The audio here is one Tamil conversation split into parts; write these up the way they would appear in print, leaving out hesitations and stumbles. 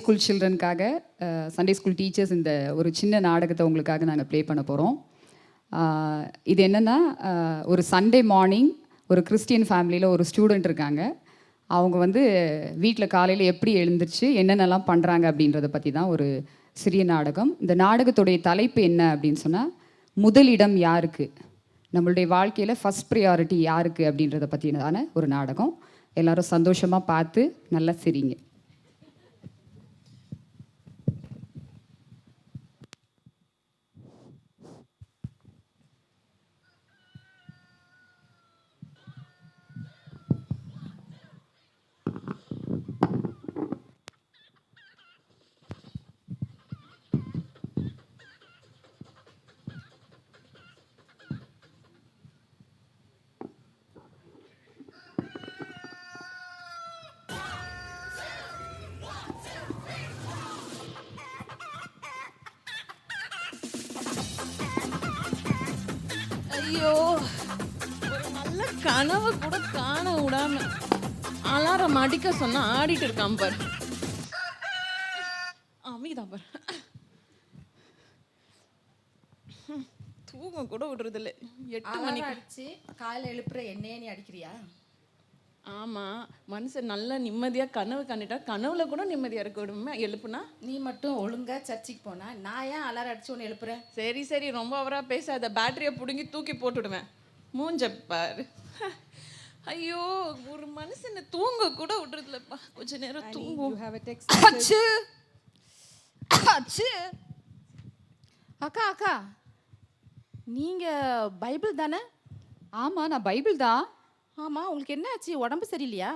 ஸ்கூல் சில்ட்ரனுக்காக சண்டே ஸ்கூல் டீச்சர்ஸ் இந்த ஒரு சின்ன நாடகத்தை உங்களுக்காக நாங்கள் ப்ளே பண்ண போகிறோம். இது என்னென்னா, ஒரு சண்டே மார்னிங் ஒரு கிறிஸ்டியன் ஃபேமிலியில் ஒரு ஸ்டூடெண்ட் இருக்காங்க. அவங்க வந்து வீட்டில் காலையில் எப்படி எழுந்திரிச்சு என்னென்னலாம் பண்ணுறாங்க அப்படின்றத பற்றி தான் ஒரு சிறிய நாடகம். இந்த நாடகத்துடைய தலைப்பு என்ன அப்படின்னு சொன்னால், முதலிடம் யாருக்கு, நம்மளுடைய வாழ்க்கையில் ஃபஸ்ட் ப்ரியாரிட்டி யாருக்கு அப்படின்றத பற்றினதான ஒரு நாடகம். எல்லோரும் சந்தோஷமாக பார்த்து நல்லா சிரிங்க. ஐயோ, ஒரு நல்ல கனவு கூட காண விடாம அலாரம் அடிக்க சொன்னா ஆடிட்டு இருக்கான் பாரு. அமைதான் பாரு. தூக்கம் கூட விடுறது இல்லை. 8 மணிக்கு அடிச்சு காலையில் எழுப்புற என்னையே நீ அடிக்கிறியா? ஆமா, மனுஷன் நல்லா நிம்மதியா கனவு கண்டுட்டா கனவுல கூட நிம்மதியா இருக்க விடுமே. எழுப்புனா நீ மட்டும் ஒழுங்கா சர்ச்சுக்கு போனா நான் ஏன் அலாரம் அடிச்சு ஒன்று எழுப்புறேன்? சரி சரி, ரொம்ப அவரா பேசாத. பேட்டரியை பிடுங்கி தூக்கி போட்டுடுவேன். மூஞ்ச பாரு. ஐயோ, ஒரு மனுஷனை தூங்க கூட விடுறதுலப்பா. கொஞ்ச நேரம் தூங்கும். அக்கா அக்கா, நீங்க பைபிள் தானே? ஆமாம், நான் பைபிள் தான். ஆமாம், உங்களுக்கு என்ன ஆச்சு? உடம்பு சரியில்லையா?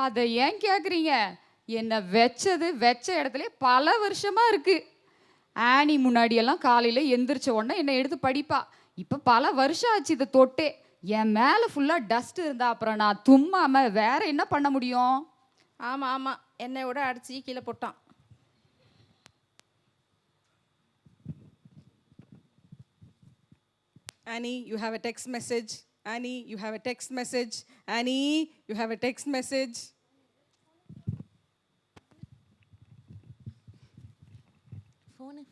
அதை ஏன் கேட்குறீங்க? என்னை வச்ச இடத்துல பல வருஷமாக இருக்குது. ஆனி முன்னாடியெல்லாம் காலையில் எந்திரிச்ச உடனே என்னை எடுத்து படிப்பா. இப்போ பல வருஷம் ஆச்சு இதை தொட்டே. என் மேலே ஃபுல்லாக டஸ்ட் இருந்தா அப்புறம் நான் தும்மாமல் வேற என்ன பண்ண முடியும்? ஆமாம் ஆமாம், என்னையோட அடிச்சு கீழே போட்டான். Annie, you have a text message. Annie, you have a text message. Annie, you have a text message.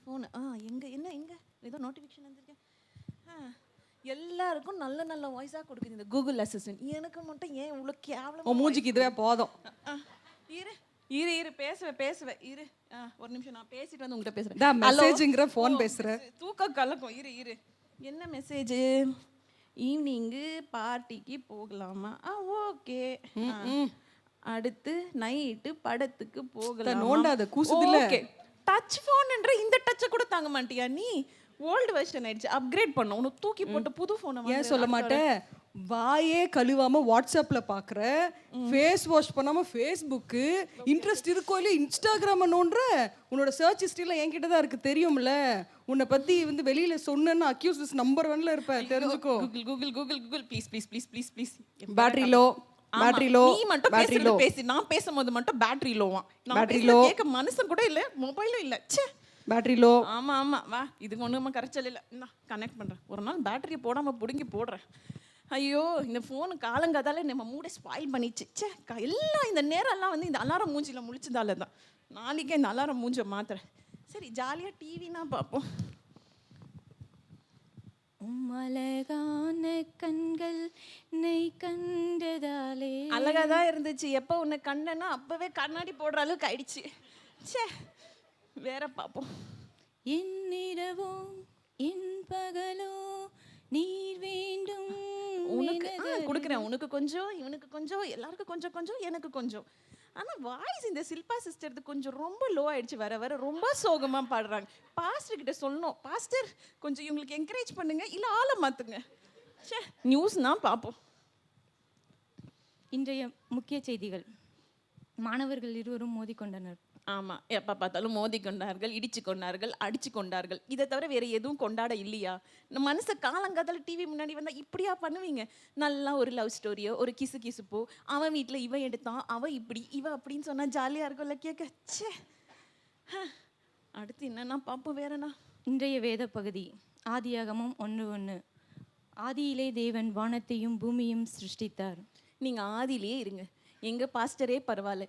Phone எங்க ஏதோ நோட்டிஃபிகேஷன் வந்திருக்கேன். எல்லாருக்கும் நல்ல நல்ல வாய்ஸாக கொடுக்குது இந்த கூகுள் அசிஸ்டன்ட். எனக்கு மட்டும் ஏன் இவ்வளோ கேவலம்? மூஞ்சிக்கு இதுவே போதும். இரு இரு இரு பேசுவேன் இரு. ஒரு நிமிஷம், நான் பேசிட்டு வந்து உங்கள்கிட்ட பேசுகிறேன். தான் மெசேஜ்ங்கிற ஃபோன் பேசுகிறேன். தூக்கம் கலக்கும். இரு. என்ன மெசேஜு? ஈவினிங்கு பார்ட்டிக்கு போகலாமா? ஓகே. அடுத்து நைட்டு படத்துக்கு போகலாம். நோண்டாத கூசுதில்ல. ஓகே. டச் ஃபோன்ன்ற இந்த டச்சை கூட தாங்க மாட்டியா நீ? ஓல்டு வெர்ஷன் ஆயிடுச்சு, அப்கிரேட் பண்ண. உனக்கு தூக்கி போட்டு புது ஃபோனை ஏன் சொல்ல மாட்டேன்? வாயே கழுவாம வாட்ஸ்அப்ல பாக்குற, ஃபேஸ் வாஷ் பண்ணாம ஃபேஸ்புக்கு, இன்ட்ரெஸ்ட் இருக்கோ இல்லையா இன்ஸ்டாகிராம நோன்ற. உன்னோட சர்ச் ஹிஸ்டரியில என்கிட்ட தான் இருக்கு, தெரியும்ல. உன்னை பத்தி வந்து வெளியில சொன்னேன்னு அக்யூஸ் லிஸ்ட் நம்பர் 1ல இருப்ப, தெரிஞ்சுக்கோ. Google please. Battery low. நீ மட்டும் பேசி நான் பேசும்போது மட்டும் பேட்டரி லோவா? பேட்டரி லோ கேட்க மனுஷன் கூட இல்ல, மொபைலும் இல்ல. ச்சே, பேட்டரி லோ. ஆமா வா, இதுக்கு ஒண்ணுமா கரைச்சல் இல்ல. நான் கனெக்ட் பண்றேன். ஒரு நாள் பேட்டரியை போடாம புடுங்கி போடுறேன். ஐயோ, இந்த ஃபோனு காலங்காதால நம்ம மூடை ஸ்பாயில் பண்ணிச்சு. ச்சே, எல்லாம் இந்த நேரம்லாம் வந்து இந்த அலாரம் மூஞ்சில முழிச்சதால தான். நாளைக்கே இந்த அலாரம் மூஞ்ச மாத்துறேன். சரி, ஜாலியாக டிவினா பார்ப்போம். அழகான கண்கள் நெய் கண்டதாலே. அழகா தான் இருந்துச்சு. எப்போ உன்னை கண்டனா அப்பவே கண்ணாடி போடுற அளவுக்கு ஆயிடுச்சு. சே, வேற பார்ப்போம். என் இரவோ என் பகலோ நீர் வேண்டும். உனக்கு கொடுக்குறேன். உனக்கு கொஞ்சம், இவனுக்கு கொஞ்சம், எல்லாருக்கும் கொஞ்சம் கொஞ்சம், எனக்கு கொஞ்சம். ஆனால் வாய்ஸ் இந்த சில்பா சிஸ்டருக்கு கொஞ்சம் ரொம்ப லோ ஆயிடுச்சு. வர ரொம்ப சோகமாக பாடுறாங்க. பாஸ்டர் கிட்ட சொல்லணும், பாஸ்டர் கொஞ்சம் இவங்களுக்கு என்கரேஜ் பண்ணுங்க, இல்லை ஆளை மாற்றுங்க. சே, நியூஸ் தான் பார்ப்போம். இன்றைய முக்கிய செய்திகள். மாணவர்கள் இருவரும் மோதிக்கொண்டனர். ஆமாம், எப்போ பார்த்தாலும் மோதி கொண்டார்கள், இடிச்சு கொண்டார்கள், அடிச்சு கொண்டார்கள். இதை தவிர வேறு எதுவும் கொண்டாட இல்லையா? நம்ம மனசை காலங்காத்தால டிவி முன்னாடி வந்தால் இப்படியா பண்ணுவீங்க? நல்லா ஒரு லவ் ஸ்டோரியோ, ஒரு கிசுப்போ, அவன் வீட்டில் இவன் எடுத்தான், அவன் இப்படி இவ அப்படின்னு சொன்னால் ஜாலியாக இருக்கும்ல கேட்க. ச்சே, அடுத்து என்னன்னா பார்ப்போம். வேறனா இன்றைய வேத பகுதி ஆதியாகமம் 1:1. ஆதியிலே தேவன் வானத்தையும் பூமியும் சிருஷ்டித்தார். நீங்கள் ஆதியிலே இருங்க. எங்கள் பாஸ்டரே பரவாயில்ல,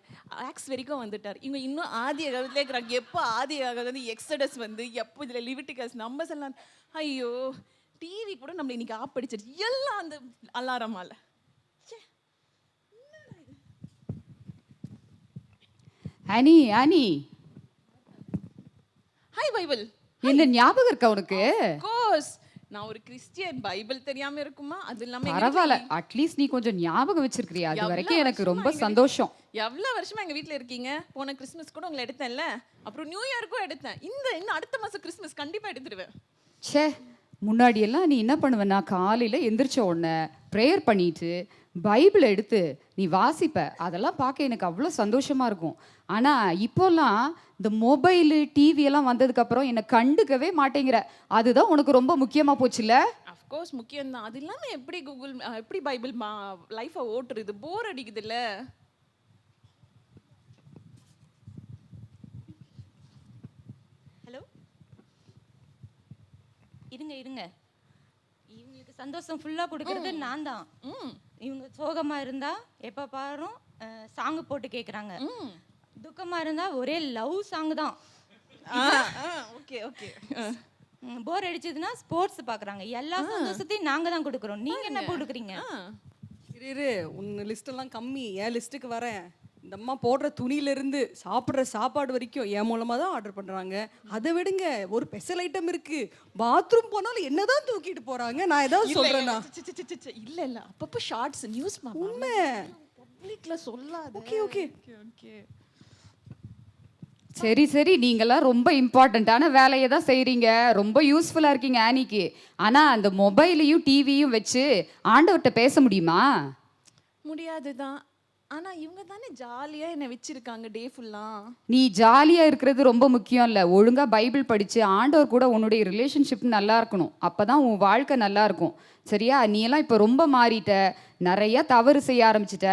ஆக்ஸ் வரைக்கும் வந்துட்டார். இவங்க இன்னும் ஆதி காலத்திலே இருக்கிறாங்க. எப்போ ஆதி காலத்துல வந்து எக்ஸடஸ் வந்து, எப்போ இதில் லிவிட்டிகஸ் நம்பர்ஸ் எல்லாம், ஐயோ டிவி கூட நம்மளை இன்னைக்கு ஆப் அடிச்சிருச்சு, எல்லாம் அந்த அலாரமால. ஆனி ஆனி ஹாய் பைபிள். என்ன ஞாபகம் இருக்கா உனக்கு? கோர்ஸ் நான் ஒரு கிறிஸ்டியன், பைபிள் தெரியாம இருக்குமா? அது இல்லாம எங்க பரவாயில்ல, வீட்ல அட்லீஸ்ட் நீ கொஞ்சம் ஞாபகம் வச்சிருக்கிறியா? அது எவ்வளவு வரைக்கும் எனக்கு வருஷமா ரொம்ப எங்க சந்தோஷம். எவ்வளவு வருஷமா எங்க வீட்ல இருக்கீங்க. போன கிறிஸ்மஸ் கூட உங்களை எடுத்தேன்ல, அப்புறம் நியூ இயருக்கும் எடுத்தேன். இன்னும் அடுத்த மாசம் கிறிஸ்மஸ் கண்டிப்பா எடுத்துடுவேன். ச்சே, முன்னாடி எல்லாம் நீ என்ன பண்ணுவேன்னா, காலையில எந்திரிச்ச உடனே ப்ரேயர் பண்ணிட்டு பைபிளை எடுத்து நீ வாசிப்ப. அதெல்லாம் பார்க்க எனக்கு அவ்வளோ சந்தோஷமா இருக்கும். ஆனா இப்போல்லாம் இந்த மொபைலு டிவி எல்லாம் வந்ததுக்கு அப்புறம் என்னை கண்டுக்கவே மாட்டேங்கிற. அதுதான் உனக்கு ரொம்ப முக்கியமா போச்சுல்ல? அஃப்கோர்ஸ் முக்கியம் தான். அது இல்லாம எப்படி கூகுள் எப்படி பைபிள் லைஃபை ஓட்டுறது? போர் அடிக்குதுல்ல. ஹலோ, இருங்க இருங்க. இவங்களுக்கு சந்தோஷம் ஃபுல்லாக கொடுக்கறது நான் தான். இவங்க சோகமாக இருந்தா எப்போ பாரும் சாங்கு போட்டு கேட்குறாங்க. துக்கமாக இருந்தா ஒரே லவ் சாங் தான். Okay okay. போர் அடிச்சதுன்னா ஸ்போர்ட்ஸ் பார்க்குறாங்க. எல்லா சந்தோஷத்தையும் நாங்கள் தான் கொடுக்குறோம். நீங்கள் என்ன கொடுக்குறீங்க? இரு உன் லிஸ்ட் எல்லாம் கம்மி, என் லிஸ்ட்டுக்கு வரேன். இந்த அம்மா போடுற துணியிலிருந்து சாப்பிட்ற சாப்பாடு வரைக்கும் என் மூலமாக தான் ஆர்டர் பண்ணுறாங்க. அதை விடுங்க, ஒரு ஸ்பெஷல் ஐட்டம் இருக்கு. பாத்ரூம் போனாலும் என்னதான் தூக்கிட்டு போறாங்க. நான் ஏதாவது சொல்றேன்னா? இல்ல இல்ல, அப்பப்போ ஷார்ட்ஸ் நியூஸ் உண்மை. பப்ளிக்ல சொல்லாத. Okay okay okay. சரி சரி, நீங்களாம் ரொம்ப இம்பார்ட்டண்ட்டான வேலையை தான் செய்கிறீங்க, ரொம்ப யூஸ்ஃபுல்லாக இருக்கீங்க ஆனிக்கு. ஆனால் அந்த மொபைலையும் டிவியும் வச்சு ஆண்டவர்கிட்ட பேச முடியுமா? முடியாதுதான். ஆனா இவங்க தானே ஜாலியா என்ன வச்சிருக்காங்க டே ஃபுல்லா. நீ ஜாலியாக இருக்கிறது ரொம்ப முக்கியம் இல்லை. ஒழுங்காக பைபிள் படித்து ஆண்டவர் கூட உன்னுடைய ரிலேஷன்ஷிப் நல்லா இருக்கணும். அப்போ தான் உன் வாழ்க்கை நல்லா இருக்கும். சரியா? நீ எல்லாம் இப்போ ரொம்ப மாறிட்ட, நிறைய தவறு செய்ய ஆரம்பிச்சிட்ட.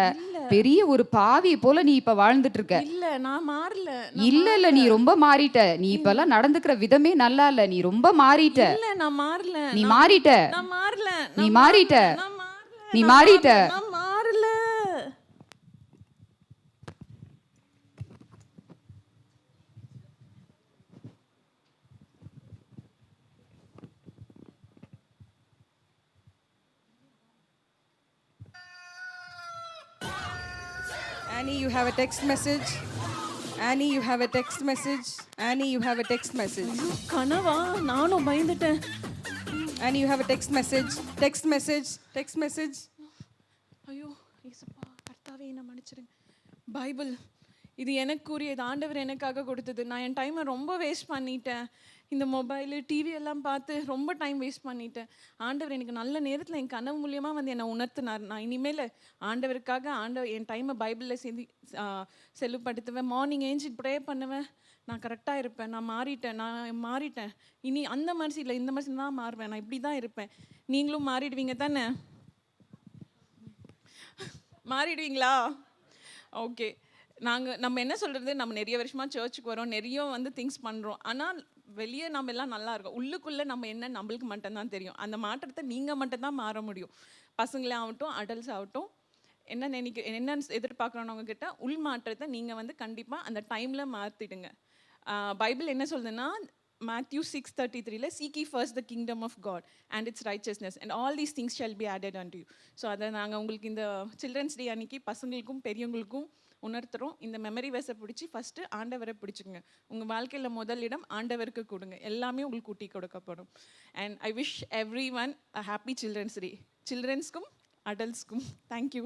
பெரிய ஒரு பாவியை போல நீ இப்போ வாழ்ந்துட்டு இருக்க. இல்ல நான் மாறல. இல்ல நீ ரொம்ப மாறிட்ட. நீ இப்பெல்லாம் நடந்துக்கிற விதமே நல்லா இல்ல. நீ ரொம்ப மாறிட்ட. இல்ல நான் மாறல. நீ மாறிட்ட. நான் மாறல. நீ மாறிட்ட. நான் மாறல. நீ மாறிட்ட. நான் மாறல. Annie, you have a text message. Annie, you have a text message. Annie, you have a text message. கனவா? நானும் பயந்துட்டேன். Annie, you have a text message. Text message. Text message. ஐயோ ஏசப்பா, கர்த்தாவே என்ன மன்னிச்சிடுங்க. பைபிள் இது எனக்குரிய, இது ஆண்டவர் எனக்காக கொடுத்தது. நான் என் டைமை ரொம்ப வேஸ்ட் பண்ணிட்டேன். இந்த மொபைலு டிவி எல்லாம் பார்த்து ரொம்ப டைம் வேஸ்ட் பண்ணிட்டேன். ஆண்டவர் எனக்கு நல்ல நேரத்தில் என் கனவு மூலியமாக வந்து என்னை உணர்த்தினார். நான் இனிமேல் ஆண்டவருக்காக என் டைமை பைபிளில் செல்லுப்படுத்துவேன். மார்னிங் ஏஞ்சி ப்ரே பண்ணுவேன். நான் கரெக்டாக இருப்பேன். நான் மாறிட்டேன். இனி அந்த மாதிரி இல்லை, இந்த மாதிரி தான் மாறுவேன். நான் இப்படி தான் இருப்பேன். நீங்களும் மாறிடுவீங்க தானே? மாறிடுவீங்களா? ஓகே. நம்ம என்ன சொல்கிறது, நம்ம நிறைய வருஷமாக சர்ச்சுக்கு வரோம், நிறைய வந்து திங்ஸ் பண்ணுறோம். ஆனால் வெளியே நம்ம எல்லாம் நல்லா இருக்கோம். உள்ளுக்குள்ளே நம்ம என்ன நம்மளுக்கு மட்டும்தான் தெரியும். அந்த மாற்றத்தை நீங்கள் மட்டும்தான் மாற முடியும். பசங்களே ஆகட்டும், அடல்ட்ஸ் ஆகட்டும், என்ன எதிர்பார்க்குறோன்னு கிட்ட உள் மாற்றத்தை நீங்கள் வந்து கண்டிப்பாக அந்த டைமில் மாற்றிடுங்க. பைபிள் என்ன சொல்லுதுன்னா, Matthew 6:33 seek ye first the kingdom of God and its righteousness and all these things shall be added unto you. So அதை நாங்கள் உங்களுக்கு இந்த சில்ட்ரன்ஸ் டே அன்னைக்கு பசங்களுக்கும் பெரியவங்களுக்கும் உணர்த்துறோம். இந்த மெமரி வேஸை பிடிச்சி ஃபஸ்ட்டு ஆண்டவரை பிடிச்சிங்க. உங்கள் வாழ்க்கையில் முதலிடம் ஆண்டவருக்கு கொடுங்க. எல்லாமே உங்களுக்கு கூட்டி கொடுக்கப்படும். And I wish everyone a happy children's day. சில்ட்ரன்ஸ்க்கும் அடல்ட்ஸ்க்கும் தேங்க்யூ.